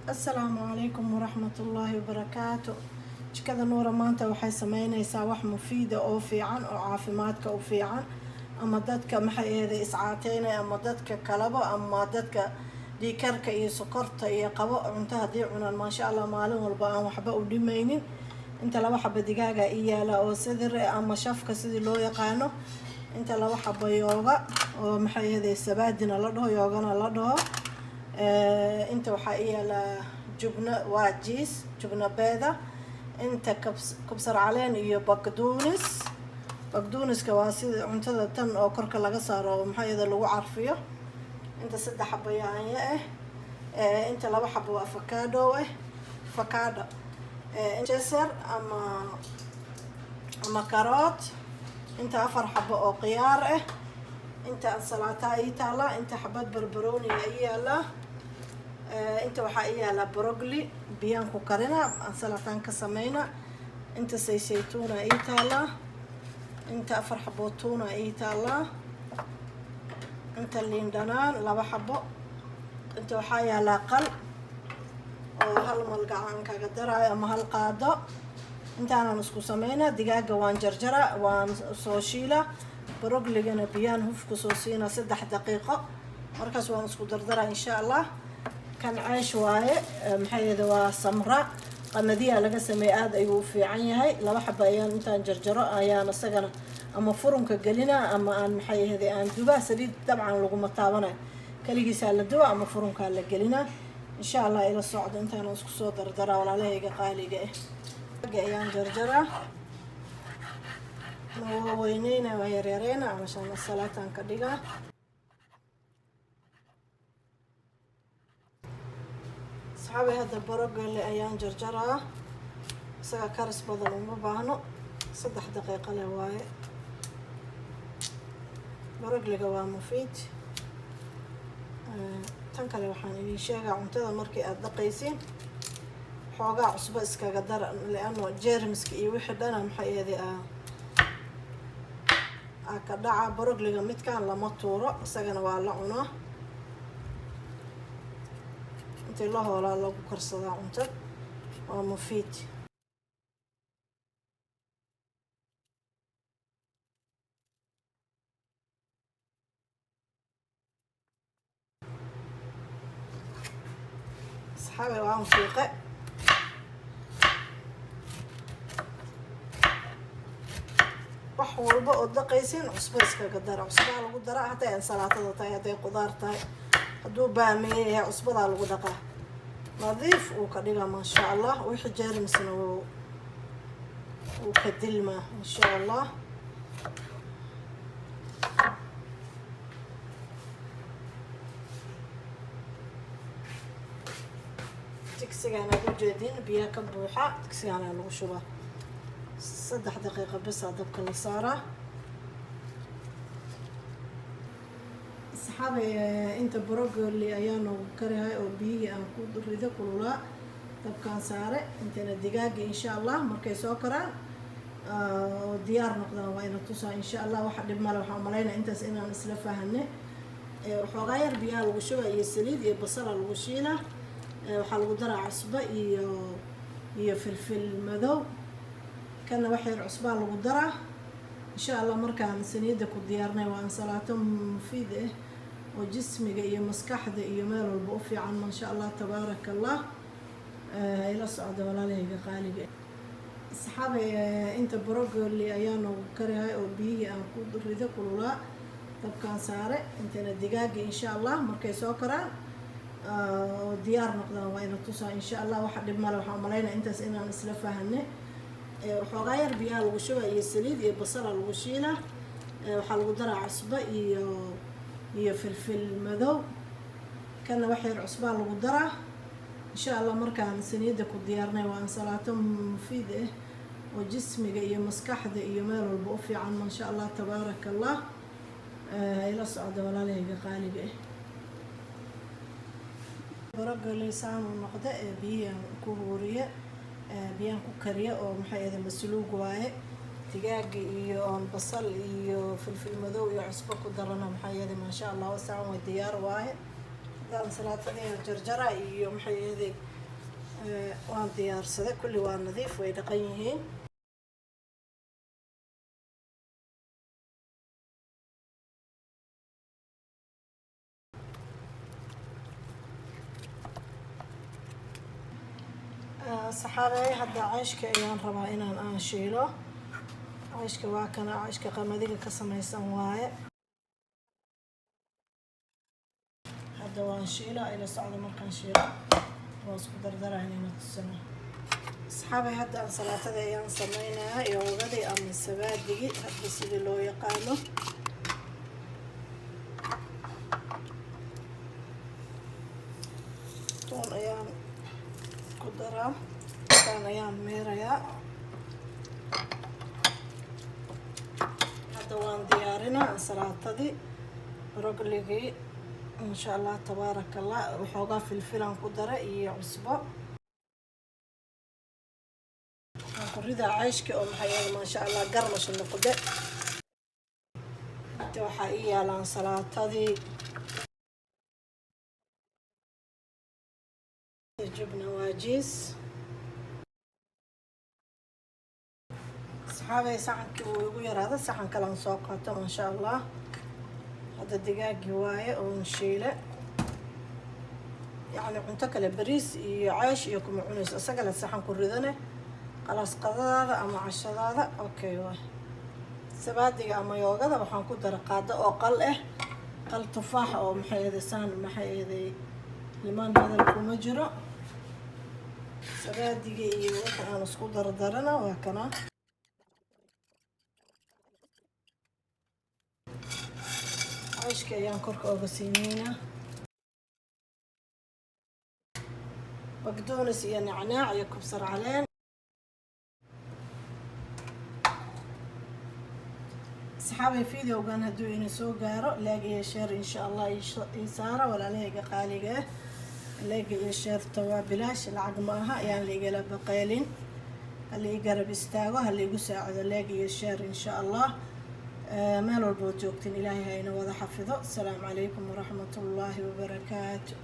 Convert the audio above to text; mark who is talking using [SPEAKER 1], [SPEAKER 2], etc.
[SPEAKER 1] السلام عليكم ورحمة الله وبركاته. جكدا نورا maanta waxay sameynaysaa wax mufiid ah oo fiican oo caafimaadka u fiican ama dadka maxay ahayd iscaateynay ama dadka kalaba ama dadka dhiikarka iyo sokorta iyo qabo cunto hadii cunaan ma sha Allah maalin walba aan waxba u dhimaynin inta laba xabo digaaga iyaala oo sidii ama shafka sidii loo yaqaano inta laba xabo yooga oo maxay ahayd sabaadina la dhaho yoogana la dhaho inta waxa iyaala jubna waa jiis jubna beeda inta kabsar caleen iyo baqduuniska waa sida cuntada tan oo korka laga saaro maxay ahayd lagu carfiyo inta saddex xabo yaanyo inta laba xabo avocado جزر أما كاروت أنت أفر حبة أو قيار أنت السلطة إيتالا أنت حبات بربروني إيالا أنت وحقيقة لا بروغلي بيانكو كارينا السلطان كسمينا أنت زيتونة إيتالا أنت أفر حبة تونة إيتالا أنت الليندانان لابا حبة أنت وحقيقة لا قلب وهل ملقعان كقدرة أما هل قادة أنت أنا نسكو سمينا دقاقة وان جرجرة وان سوشيلة بروغلي جنا بيان هفكو سوسينا 6 دقيقة مركز وان نسكو دردرة إن شاء الله كان عايش واي محيدة وسمراء قمدية لقى سميئات أيو في عيني لو حب أيان أنت جرجرة أيان السجنة أما فرن كجلنا أما أن محيدة أن دوبا سديد طبعا لقمة طابنا كليجي سال الدواء أما فرن كالجلنا إن شاء الله إلى الصعد أنت نسكو صوت دردرة ولا عليه قالي أيان جرجرة وينينا ويريرينا عشان الصلاة كديقة صحابي هذا البرق اللي أيان جرجرة ساقا كارس بدل ومبانو 6 دقيقة لهواي برق لقوا مفيد tan kale waxaan idin sheegaa cuntada markii aad dhaqaysiin xoogaa cusbo iskaga dar leano jeermiska iyo wixii dhana maxay ka dhaca brogliga midkaan lama tuuro isagana waa la cunaa intii la hoolaa lagu karsadaa cunto waa mufiid حاول وعم فيقة وحول بقى الدقيسين عصبة كقدر عصبة على قدرة حتى إن سلطة تاي حتى خضار تاي هدو بامي عصبة على قدرة نظيف وكديها ما شاء الله ويحجر مسنا وكدلمة إن شاء الله تكسيانا وجدين بيها كبوحة تكسيانا الغشوة 6 دقيقة بس هذاك اللي صاره صحابي انت بروغلي ايانو كرهاي او بيي ان كو دريده كلولا طبكان ساره انتنا دقاق ان شاء الله markay soo karaan diyaar noqdaan waa ina tusaa in sha Allah waxa dhib male waxa maleynaa intaas inaan isla fahanay waxoogaa yar biyaha lagu shubaa iyo saliid iyo basal lagu shiilaa waxaa lagu daraa cusbo iyo filfil madow kana waxa yar cusbaa lagu daraa insha Allah markaan saliida ku diyaarnay waa ansalaato mufiid ah oo jismiga iyo maskaxda iyo meel walba u fiican ma sha Allah tabaaraka Allah ila socdo walaalahayga qaaliga saxaabe inta broccoli ayaanu karahay oo biyi aan ku rido kulula dabkaan saare intana digaaga insha Allah markay soo karaan diyaar noqdaan waa ina tusaa in sha Allah waxa dhib male waxa maleynaa intaas inaan isla fahanay waxoogaa yar biyaha lagu shubaa iyo saliid iyo basal lagu shiilaa waxaa lagu daraa cusbo iyo filfil madow kana waxa yar cusbaa lagu daraa insha Allah markaan saliida ku diyaarnay waa ansalaato mufiid ah oo jismiga iyo maskaxda iyo meel walba u fiican ma sha Allah tabaaraka Allah ila socdo walaalahayga qaaliga broccoli saanu noqda biyan ku huriye biyan ku kariye oo maxay ahayd masluug waaye digaaga iyo basal iyo filfil madow iyo cusbo ku darana maxay ahayd ma sha Allah wasaan way diyaar waaye دان سلطة جرجرة iyo maxay waan diyaarsaday kulli waa nadiif way dhaqan yihiin. saxaabay hadda cayshka ayaan rabaa inaan shiilo. cayshka waa kana cayshka qamadiga ka samaysan waaye. hadda waan shiila ila socdo markaan shiilo waan isku dardarayn inaan tusino. saxaabay hadda ansalaatada ayaan samaynayaa yoogadi ama sabaadigi hadda sidii loo yaqaano. toon ayaan ku daraa kan ayaan meerayaa. hadda waan diyaarinaa ansalaatadii brokligii insha allah tabaaraka allah. waxoogaa filfilan ku dara iyo cusbo. waxaan ku ridaa cayshka oo maxay ahayd maasha allah garmash noqde. hadda waxaa ii yaala ansalaatadii jubna waajiis. saxaabay saxankii wuu igu yaraaday saxan kalaan soo qaato maasha allah. hadda digaagii waaye oon shiile yacni cunto kale bariis iyo caysh iyo kuma cunayso isaga le saxan ku ridane qalas qadadaada ama cashadaada okay waay. sabaadiga ama yoogada waxaan ku dara qaado oo qal qal tufaax oo maxay ahayd saan maxay ahayd limaan hadal kuma jiro. sabaadiga iyo waxa aan isku dardarana waa kana. cayshka ayaan korka uga siineynaa. baqdoonis iyo nacnaac iyo kabsar caleen. saxaabay videogan hadduu ina soo gaaro like iyo share insha allah ii saara walaalahayga qaaliga ah. like iyo shareta waa bilaash lacag ma aha ayaan la igala baqaylin. hala ii garab istaago hala igu saacido like iyo share insha allah. meel walbood joogtiin ilaahay ha ina wada xafido. asalaamu calaykum waraxmatullaahi wabarakaatu.